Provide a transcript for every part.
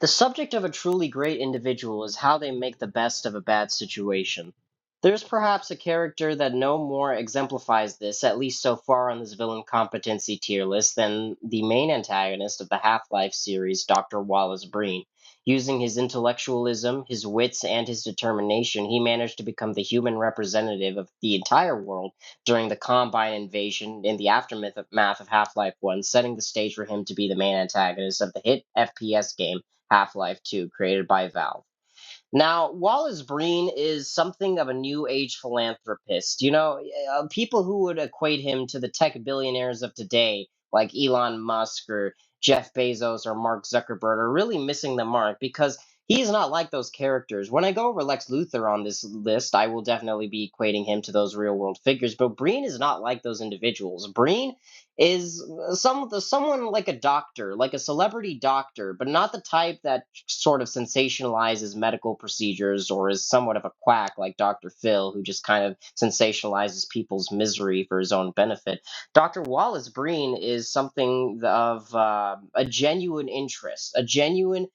The subject of a truly great individual is how they make the best of a bad situation. There's perhaps a character that no more exemplifies this, at least so far on this villain competency tier list, than the main antagonist of the Half-Life series, Dr. Wallace Breen. Using his intellectualism, his wits, and his determination, he managed to become the human representative of the entire world during the Combine invasion in the aftermath of Half-Life 1, setting the stage for him to be the main antagonist of the hit FPS game Half-Life 2, created by Valve. Now, Wallace Breen is something of a new age philanthropist. People who would equate him to the tech billionaires of today, like Elon Musk or Jeff Bezos or Mark Zuckerberg, are really missing the mark because he is not like those characters. When I go over Lex Luthor on this list, I will definitely be equating him to those real world figures, but Breen is not like those individuals. Breen is someone like a doctor, like a celebrity doctor, but not the type that sort of sensationalizes medical procedures or is somewhat of a quack like Dr. Phil, who just kind of sensationalizes people's misery for his own benefit. Dr. Wallace Breen is something of a genuine interest, a genuine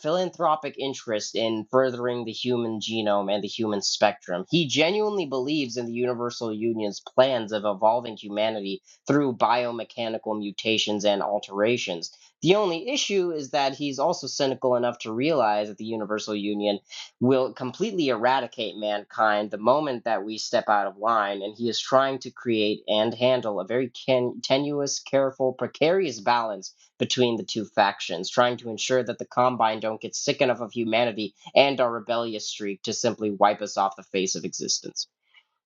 philanthropic interest in furthering the human genome and the human spectrum. He genuinely believes in the Universal Union's plans of evolving humanity through biomechanical mutations and alterations. The only issue is that he's also cynical enough to realize that the Universal Union will completely eradicate mankind the moment that we step out of line, and he is trying to create and handle a very tenuous, careful, precarious balance between the two factions, trying to ensure that the Combine don't get sick enough of humanity and our rebellious streak to simply wipe us off the face of existence.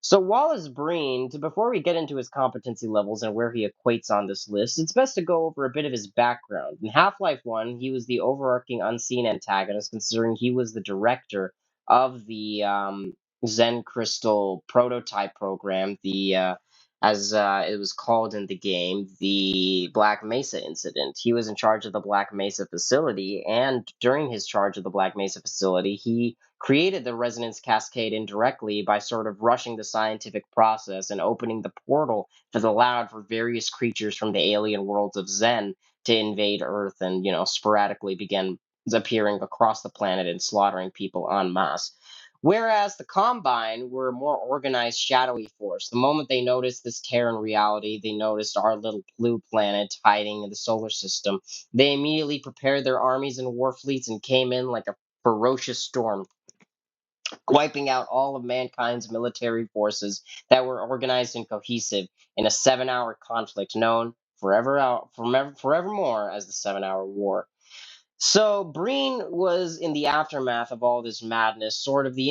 So Wallace Breen, before we get into his competency levels and where he equates on this list, it's best to go over a bit of his background. In Half-Life 1, he was the overarching unseen antagonist, considering he was the director of the Zen Crystal prototype program, as it was called in the game, the Black Mesa incident. He was in charge of the Black Mesa facility, and during his charge of the Black Mesa facility, he created the resonance cascade indirectly by sort of rushing the scientific process and opening the portal for the loud for various creatures from the alien worlds of Zen to invade Earth and, sporadically begin appearing across the planet and slaughtering people en masse. Whereas the Combine were a more organized, shadowy force. The moment they noticed this tear in reality, they noticed our little blue planet hiding in the solar system. They immediately prepared their armies and war fleets and came in like a ferocious storm, wiping out all of mankind's military forces that were organized and cohesive in a 7-hour conflict known forevermore as the 7 Hour War. So Breen was in the aftermath of all this madness, sort of the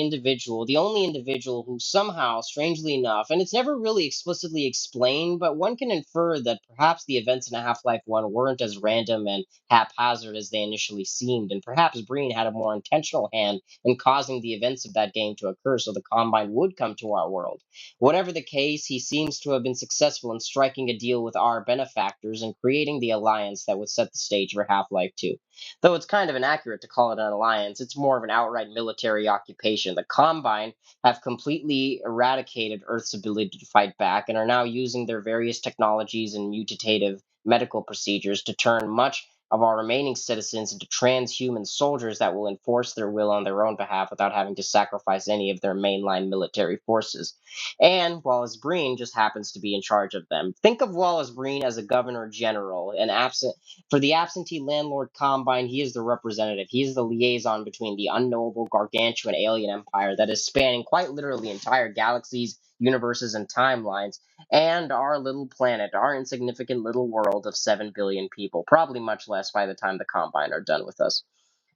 only individual who somehow, strangely enough, and it's never really explicitly explained, but one can infer that perhaps the events in Half-Life 1 weren't as random and haphazard as they initially seemed, and perhaps Breen had a more intentional hand in causing the events of that game to occur so the Combine would come to our world. Whatever the case, he seems to have been successful in striking a deal with our benefactors and creating the alliance that would set the stage for Half-Life 2. Though it's kind of inaccurate to call it an alliance, it's more of an outright military occupation. The Combine have completely eradicated Earth's ability to fight back and are now using their various technologies and mutative medical procedures to turn much of our remaining citizens into transhuman soldiers that will enforce their will on their own behalf without having to sacrifice any of their mainline military forces. And Wallace Breen just happens to be in charge of them. Think of Wallace Breen as a governor general, an absent for the absentee landlord Combine. He is the representative. He is the liaison between the unknowable gargantuan alien empire that is spanning quite literally entire galaxies, universes, and timelines, and our little planet, our insignificant little world of 7 billion people, probably much less by the time the Combine are done with us.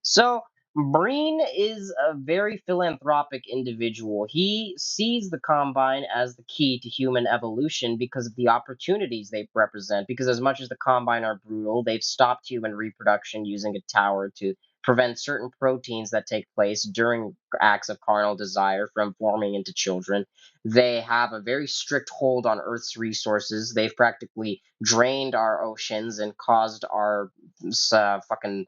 So, Breen is a very philanthropic individual. He sees the Combine as the key to human evolution because of the opportunities they represent. Because as much as the Combine are brutal, they've stopped human reproduction using a tower to prevent certain proteins that take place during acts of carnal desire from forming into children. They have a very strict hold on Earth's resources. They've practically drained our oceans and caused our fucking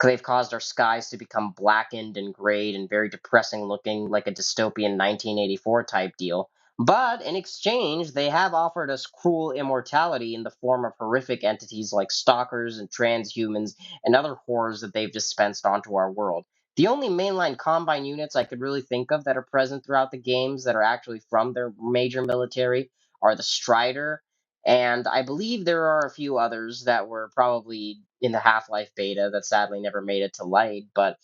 they've caused our skies to become blackened and grayed and very depressing looking, like a dystopian 1984 type deal. But in exchange, they have offered us cruel immortality in the form of horrific entities like stalkers and transhumans and other horrors that they've dispensed onto our world. The only mainline Combine units I could really think of that are present throughout the games that are actually from their major military are the Strider, and I believe there are a few others that were probably in the Half Life beta that sadly never made it to light, but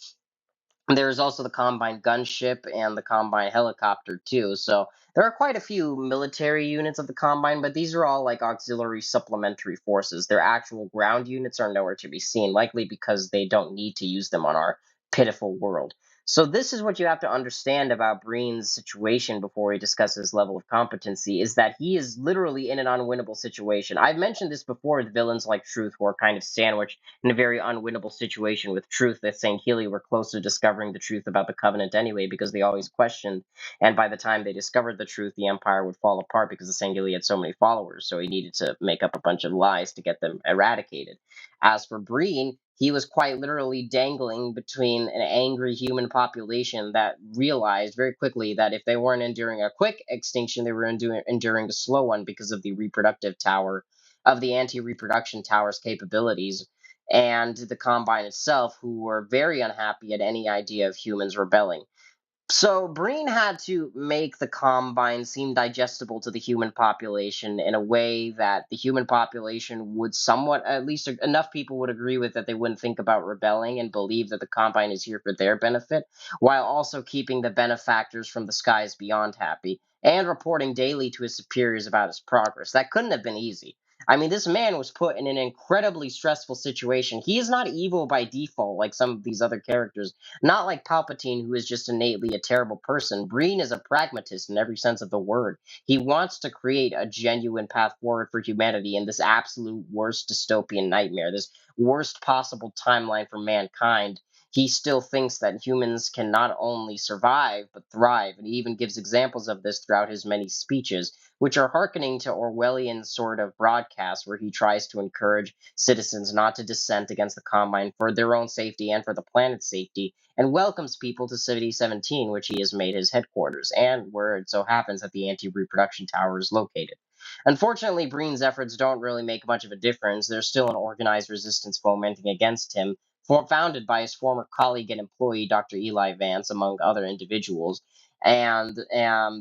there's also the Combine gunship and the Combine helicopter too. So there are quite a few military units of the Combine, but these are all like auxiliary supplementary forces. Their actual ground units are nowhere to be seen, likely because they don't need to use them on our pitiful world. So this is what you have to understand about Breen's situation before he discusses his level of competency, is that he is literally in an unwinnable situation. I've mentioned this before with villains like Truth, who are kind of sandwiched in a very unwinnable situation with Truth, that St. Healy were close to discovering the truth about the Covenant anyway, because they always questioned, and by the time they discovered the truth, the Empire would fall apart because the St. Healy had so many followers, so he needed to make up a bunch of lies to get them eradicated. As for Breen, he was quite literally dangling between an angry human population that realized very quickly that if they weren't enduring a quick extinction, they were enduring a slow one because of the reproductive tower, of the anti-reproduction tower's capabilities, and the Combine itself, who were very unhappy at any idea of humans rebelling. So Breen had to make the Combine seem digestible to the human population in a way that the human population would somewhat, at least enough people would agree with, that they wouldn't think about rebelling and believe that the Combine is here for their benefit, while also keeping the benefactors from the skies beyond happy and reporting daily to his superiors about his progress. That couldn't have been easy. I mean, this man was put in an incredibly stressful situation. He is not evil by default like some of these other characters, not like Palpatine, who is just innately a terrible person. Breen is a pragmatist in every sense of the word. He wants to create a genuine path forward for humanity in this absolute worst dystopian nightmare, this worst possible timeline for mankind. He still thinks that humans can not only survive, but thrive, and he even gives examples of this throughout his many speeches, which are hearkening to Orwellian sort of broadcasts where he tries to encourage citizens not to dissent against the Combine for their own safety and for the planet's safety, and welcomes people to City 17, which he has made his headquarters, and where it so happens that the anti reproduction tower is located. Unfortunately, Breen's efforts don't really make much of a difference. There's still an organized resistance fomenting against him, founded by his former colleague and employee, Dr. Eli Vance, among other individuals. And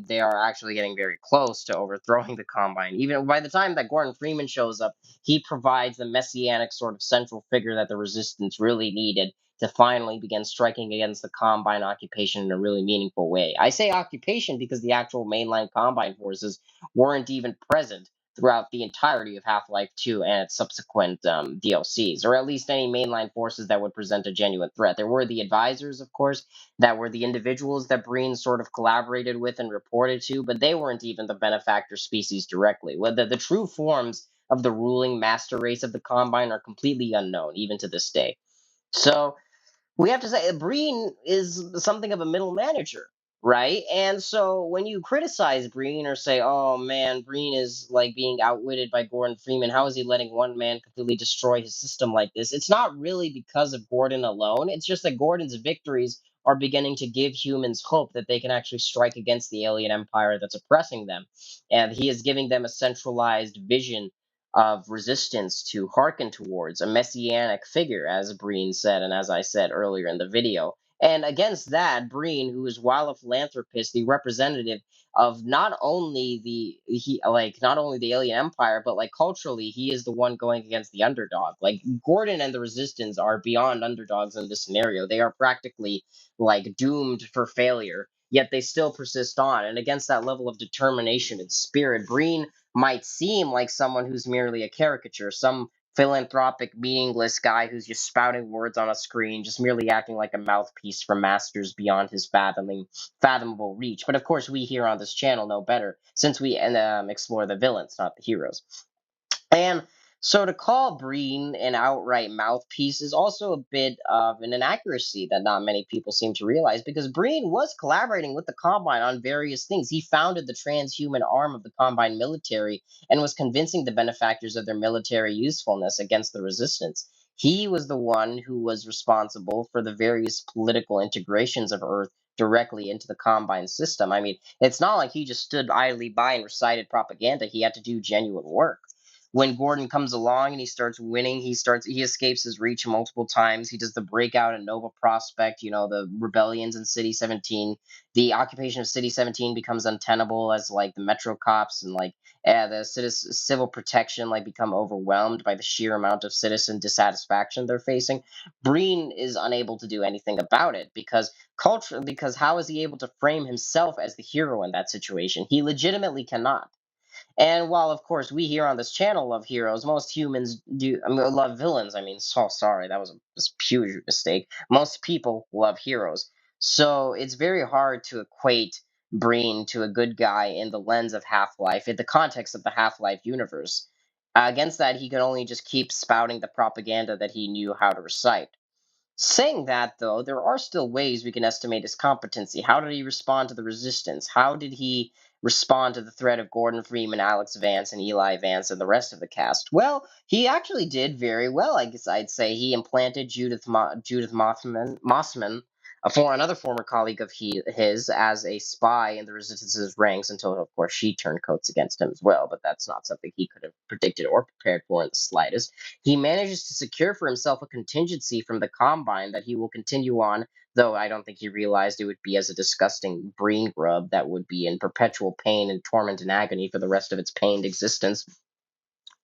they are actually getting very close to overthrowing the Combine. Even by the time that Gordon Freeman shows up, he provides the messianic sort of central figure that the resistance really needed to finally begin striking against the Combine occupation in a really meaningful way. I say occupation because the actual mainline Combine forces weren't even present throughout the entirety of Half-Life 2 and its subsequent DLCs, or at least any mainline forces that would present a genuine threat. There were the advisors, of course, that were the individuals that Breen sort of collaborated with and reported to, but they weren't even the benefactor species directly. Whether the true forms of the ruling master race of the Combine are completely unknown, even to this day. So we have to say Breen is something of a middle manager, right? And so when you criticize Breen or say, "Oh man, Breen is like being outwitted by Gordon Freeman. How is he letting one man completely destroy his system like this?" It's not really because of Gordon alone. It's just that Gordon's victories are beginning to give humans hope that they can actually strike against the alien empire that's oppressing them, and he is giving them a centralized vision of resistance to hearken towards, a messianic figure, as Breen said, and as I said earlier in the video. And against that, Breen, who is, while a philanthropist, the representative of not only the alien empire, but like culturally, he is the one going against the underdog. Like Gordon and the Resistance are beyond underdogs in this scenario. They are practically like doomed for failure. Yet they still persist on. And against that level of determination and spirit, Breen might seem like someone who's merely a caricature, some philanthropic, meaningless guy who's just spouting words on a screen, just merely acting like a mouthpiece for masters beyond his fathomable reach. But of course, we here on this channel know better, since we explore the villains, not the heroes. And so to call Breen an outright mouthpiece is also a bit of an inaccuracy that not many people seem to realize, because Breen was collaborating with the Combine on various things. He founded the transhuman arm of the Combine military and was convincing the benefactors of their military usefulness against the resistance. He was the one who was responsible for the various political integrations of Earth directly into the Combine system. I mean, it's not like he just stood idly by and recited propaganda. He had to do genuine work. When Gordon comes along and he starts winning, he escapes his reach multiple times. He does the breakout in Nova Prospect, the rebellions in City 17. The occupation of City 17 becomes untenable as like the Metrocops and like the civil protection like become overwhelmed by the sheer amount of citizen dissatisfaction they're facing. Breen is unable to do anything about it because how is he able to frame himself as the hero in that situation? He legitimately cannot. And while, of course, we here on this channel love heroes, most humans do. I mean, love villains. I mean, so sorry, that was a huge mistake. Most people love heroes, so it's very hard to equate Breen to a good guy in the lens of Half Life, in the context of the Half Life universe. Against that, he could only just keep spouting the propaganda that he knew how to recite. Saying that, though, there are still ways we can estimate his competency. How did he respond to the resistance? How did he respond to the threat of Gordon Freeman, Alex Vance, and Eli Vance, and the rest of the cast? Well, he actually did very well, I guess I'd say. He implanted Judith Mossman, another former colleague of his, as a spy in the resistance's ranks until, of course, she turned coats against him as well. But that's not something he could have predicted or prepared for in the slightest. He manages to secure for himself a contingency from the Combine that he will continue on, though I don't think he realized it would be as a disgusting brain grub that would be in perpetual pain and torment and agony for the rest of its pained existence.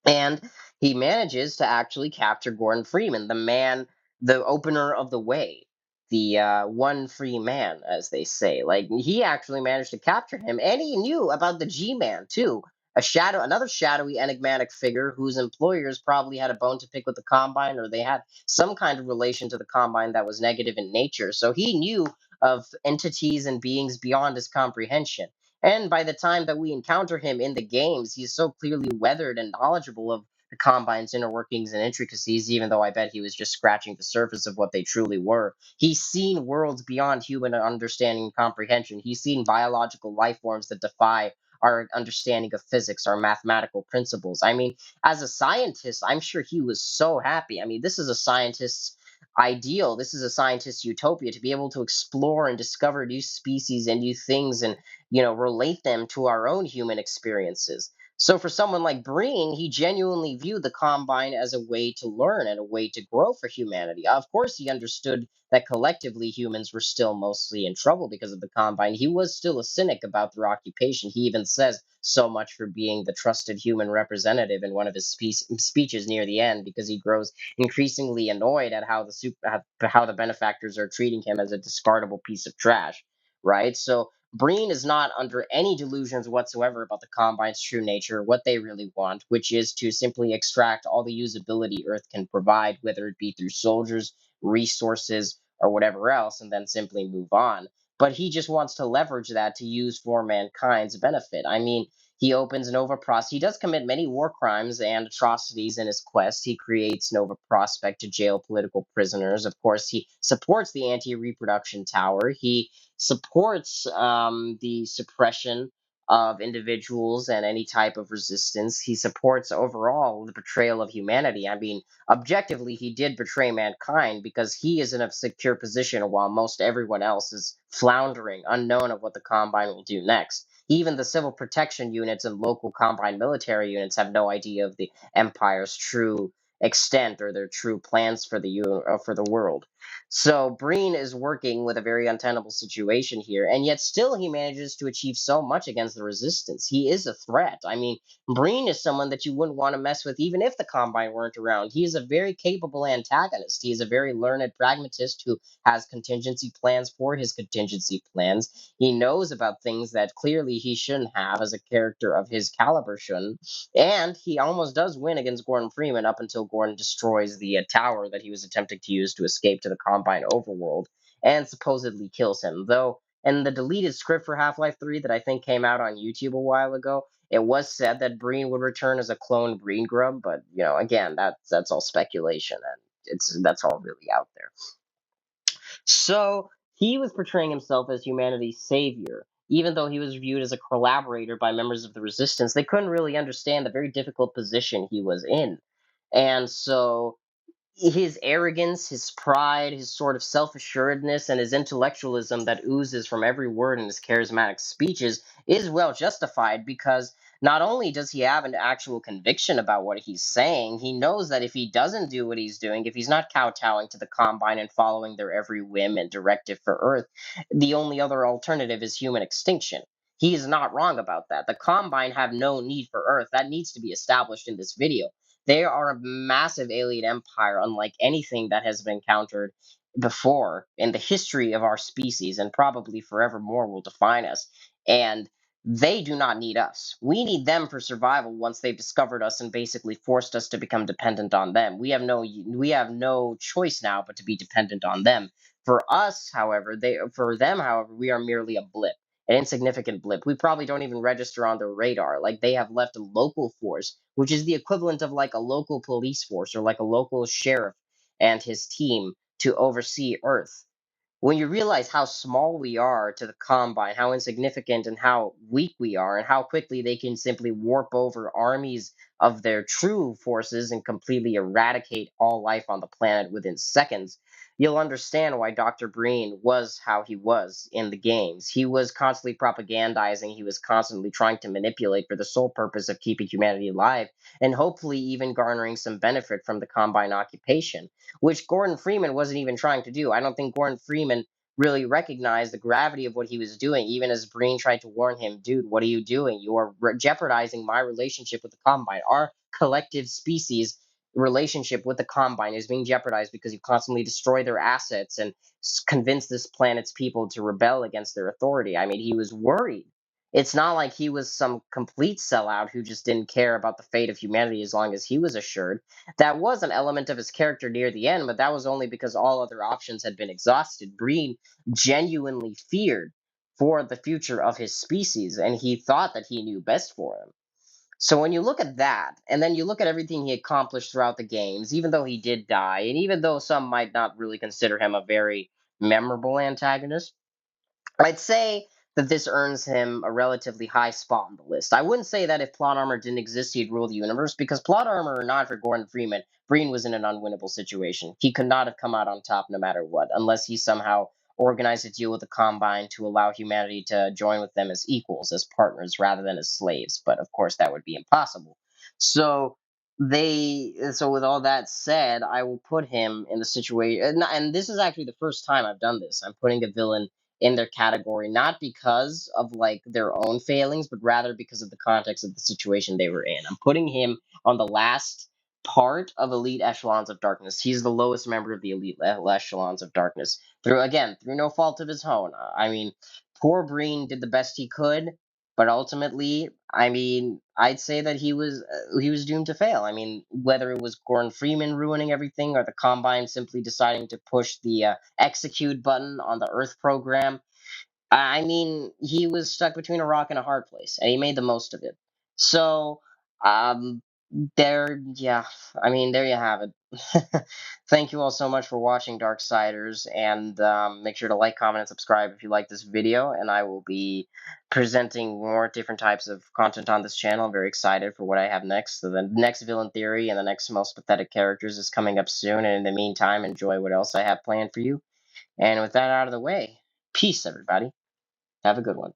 And he manages to actually capture Gordon Freeman, the man, the opener of the way, the one free man, as they say. Like he actually managed to capture him, and he knew about the G-Man too, another shadowy, enigmatic figure whose employers probably had a bone to pick with the Combine, or they had some kind of relation to the Combine that was negative in nature. So he knew of entities and beings beyond his comprehension. And by the time that we encounter him in the games, he's so clearly weathered and knowledgeable of the Combine's inner workings and intricacies, even though I bet he was just scratching the surface of what they truly were. He's seen worlds beyond human understanding and comprehension. He's seen biological life forms that defy our understanding of physics, our mathematical principles. I mean, as a scientist, I'm sure he was so happy. I mean, this is a scientist's ideal. This is a scientist's utopia to be able to explore and discover new species and new things and relate them to our own human experiences. So for someone like Breen, he genuinely viewed the Combine as a way to learn and a way to grow for humanity. Of course, he understood that collectively humans were still mostly in trouble because of the Combine. He was still a cynic about their occupation. He even says so much for being the trusted human representative in one of his speeches near the end, because he grows increasingly annoyed at how the benefactors are treating him as a discardable piece of trash. Right? So Breen is not under any delusions whatsoever about the Combine's true nature, what they really want, which is to simply extract all the usability Earth can provide, whether it be through soldiers, resources, or whatever else, and then simply move on. But he just wants to leverage that to use for mankind's benefit. I mean, he opens Nova Prospect. He does commit many war crimes and atrocities in his quest. He creates Nova Prospect to jail political prisoners. Of course, he supports the anti-reproduction tower. He supports the suppression of individuals and any type of resistance. He supports overall the betrayal of humanity. I mean, objectively, he did betray mankind because he is in a secure position while most everyone else is floundering, unknown of what the Combine will do next. Even the civil protection units and local Combine military units have no idea of the Empire's true extent or their true plans for for the world. So Breen is working with a very untenable situation here, and yet still he manages to achieve so much against the resistance. He is a threat. I mean, Breen is someone that you wouldn't want to mess with even if the Combine weren't around. He is a very capable antagonist. He is a very learned pragmatist who has contingency plans for his contingency plans. He knows about things that clearly he shouldn't have, as a character of his caliber shouldn't. And he almost does win against Gordon Freeman up until Gordon destroys the tower that he was attempting to use to escape to the Combine overworld and supposedly kills him. Though, in the deleted script for Half-Life 3 that I think came out on YouTube a while ago, it was said that Breen would return as a clone Breen Grub, but again, that's all speculation, and that's all really out there. So he was portraying himself as humanity's savior. Even though he was viewed as a collaborator by members of the resistance, they couldn't really understand the very difficult position he was in. And so his arrogance, his pride, his sort of self assuredness, and his intellectualism that oozes from every word in his charismatic speeches is well justified because not only does he have an actual conviction about what he's saying, he knows that if he doesn't do what he's doing, if he's not kowtowing to the Combine and following their every whim and directive for Earth, the only other alternative is human extinction. He is not wrong about that. The Combine have no need for Earth. That needs to be established in this video. They are a massive alien empire, unlike anything that has been encountered before in the history of our species, and probably forevermore will define us. And they do not need us. We need them for survival once they've discovered us and basically forced us to become dependent on them. We have no choice now but to be dependent on them. For them, however, we are merely a blip, an insignificant blip. We probably don't even register on their radar. Like they have left a local force, which is the equivalent of like a local police force or like a local sheriff and his team to oversee Earth. When you realize how small we are to the Combine, how insignificant and how weak we are, and how quickly they can simply warp over armies of their true forces and completely eradicate all life on the planet within seconds, you'll understand why Dr. Breen was how he was in the games. He was constantly propagandizing, he was constantly trying to manipulate for the sole purpose of keeping humanity alive, and hopefully even garnering some benefit from the Combine occupation, which Gordon Freeman wasn't even trying to do. I don't think Gordon Freeman really recognized the gravity of what he was doing, even as Breen tried to warn him, dude, what are you doing? You are jeopardizing my relationship with the Combine. Our collective species relationship with the Combine is being jeopardized because you constantly destroy their assets and convince this planet's people to rebel against their authority. I mean, he was worried. It's not like he was some complete sellout who just didn't care about the fate of humanity as long as he was assured. That was an element of his character near the end, but that was only because all other options had been exhausted. Breen genuinely feared for the future of his species, and he thought that he knew best for them. So when you look at that, and then you look at everything he accomplished throughout the games, even though he did die, and even though some might not really consider him a very memorable antagonist, I'd say that this earns him a relatively high spot on the list. I wouldn't say that if plot armor didn't exist, he'd rule the universe, because plot armor or not for Gordon Freeman, Breen was in an unwinnable situation. He could not have come out on top no matter what, unless he somehow organized a deal with the Combine to allow humanity to join with them as equals, as partners, rather than as slaves. But of course, that would be impossible. So with all that said, I will put him in the situation, and this is actually the first time I've done this. I'm putting a villain in their category, not because of like their own failings, but rather because of the context of the situation they were in. I'm putting him on the last part of elite echelons of darkness. He's the lowest member of the elite echelons of darkness through no fault of his own. I mean, poor Breen did the best he could, but ultimately, I mean, I'd say that he was doomed to fail. I mean, whether it was Gordon Freeman ruining everything or the Combine simply deciding to push the execute button on the Earth program, I mean, he was stuck between a rock and a hard place, and he made the most of it. So, um, yeah, I mean, there you have it. Thank you all so much for watching, Darksiders, and make sure to like, comment, and subscribe if you like this video, and I will be presenting more different types of content on this channel. I'm very excited for what I have next. So the next villain theory and the next most pathetic characters is coming up soon, and in the meantime, enjoy what else I have planned for you. And with that out of the way, peace, everybody. Have a good one.